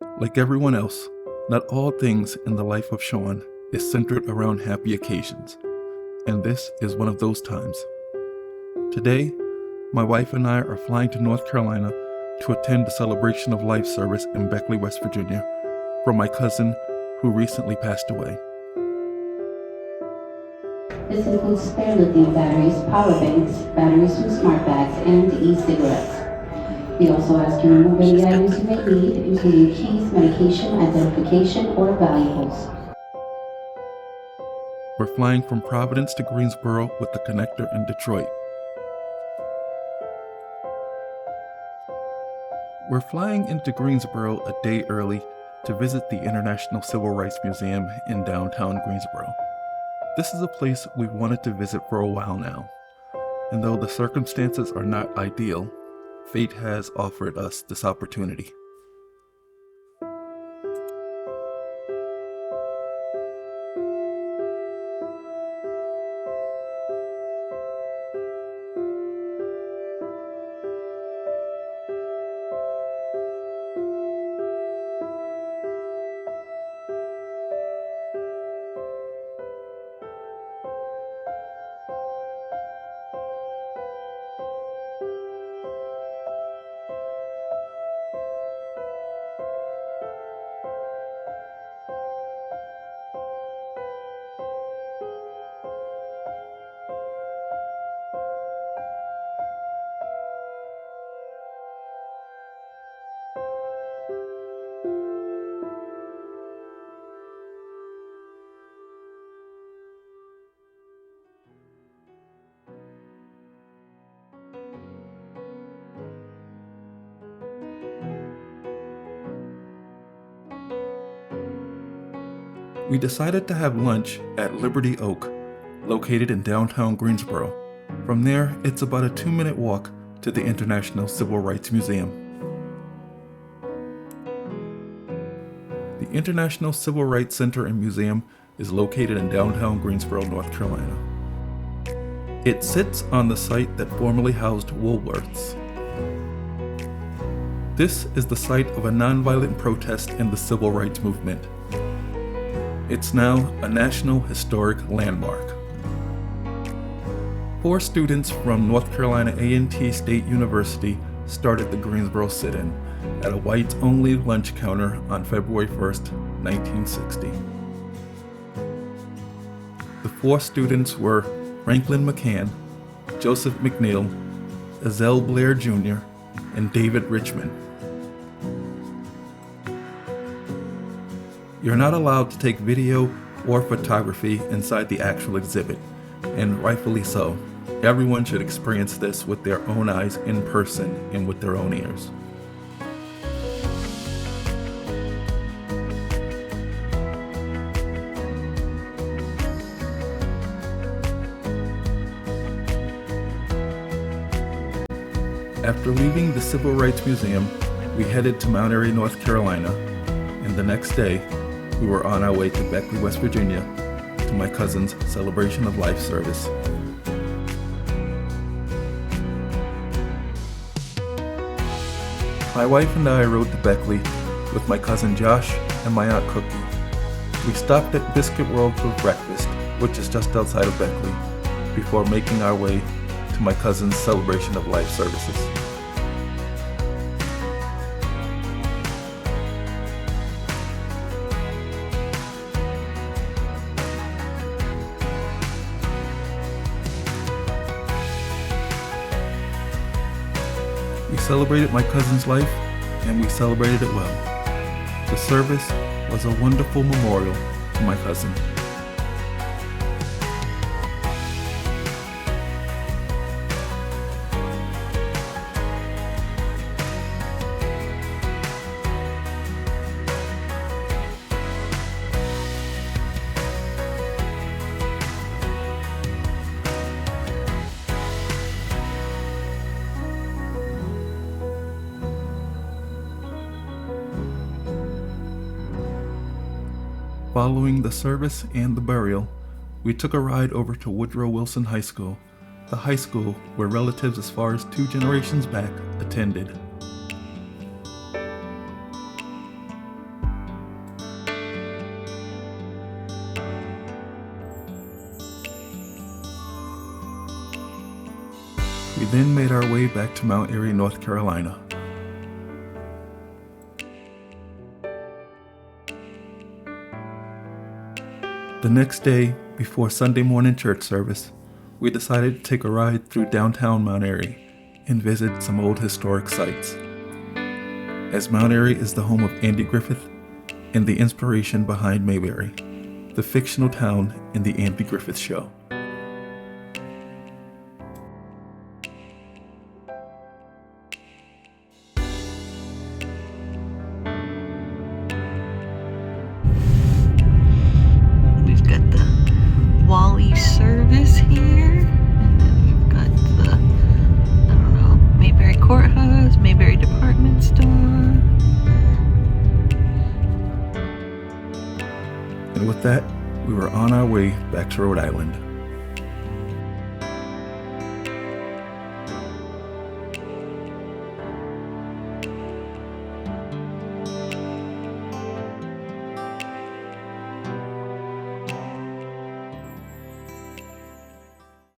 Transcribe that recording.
Like everyone else, not all things in the life of Sean is centered around happy occasions, and this is one of those times. Today, my wife and I are flying to North Carolina to attend the Celebration of Life service in Beckley, West Virginia, for my cousin who recently passed away. This includes spare lithium batteries, power banks, batteries from smart bags, and e-cigarettes. We also ask you to remove any items you may need, including keys, medication, identification, or valuables. We're flying from Providence to Greensboro with the connector in Detroit. We're flying into Greensboro a day early to visit the International Civil Rights Museum in downtown Greensboro. This is a place we've wanted to visit for a while now, and though the circumstances are not ideal, fate has offered us this opportunity. We decided to have lunch at Liberty Oak, located in downtown Greensboro. From there, it's about a 2-minute walk to the International Civil Rights Museum. The International Civil Rights Center and Museum is located in downtown Greensboro, North Carolina. It sits on the site that formerly housed Woolworths. This is the site of a nonviolent protest in the civil rights movement. It's now a National Historic Landmark. 4 students from North Carolina A&T State University started the Greensboro sit-in at a whites-only lunch counter on February 1st, 1960. The 4 students were Franklin McCann, Joseph McNeil, Ezell Blair Jr., and David Richmond. You're not allowed to take video or photography inside the actual exhibit, and rightfully so. Everyone should experience this with their own eyes in person and with their own ears. After leaving the Civil Rights Museum, we headed to Mount Airy, North Carolina, and the next day, we were on our way to Beckley, West Virginia, to my cousin's Celebration of Life service. My wife and I rode to Beckley with my cousin Josh and my aunt Cookie. We stopped at Biscuit World for breakfast, which is just outside of Beckley, before making our way to my cousin's Celebration of Life services. We celebrated my cousin's life, and we celebrated it well. The service was a wonderful memorial to my cousin. Following the service and the burial, we took a ride over to Woodrow Wilson High School, the high school where relatives as far as 2 generations back attended. then made our way back to Mount Airy, North Carolina. The next day, before Sunday morning church service, we decided to take a ride through downtown Mount Airy and visit some old historic sites. As Mount Airy is the home of Andy Griffith and the inspiration behind Mayberry, the fictional town in the Andy Griffith Show. We've got the Wally service here, and then we've got the, I don't know, Mayberry Courthouse, Mayberry Department Store. And with that, we were on our way back to Rhode Island.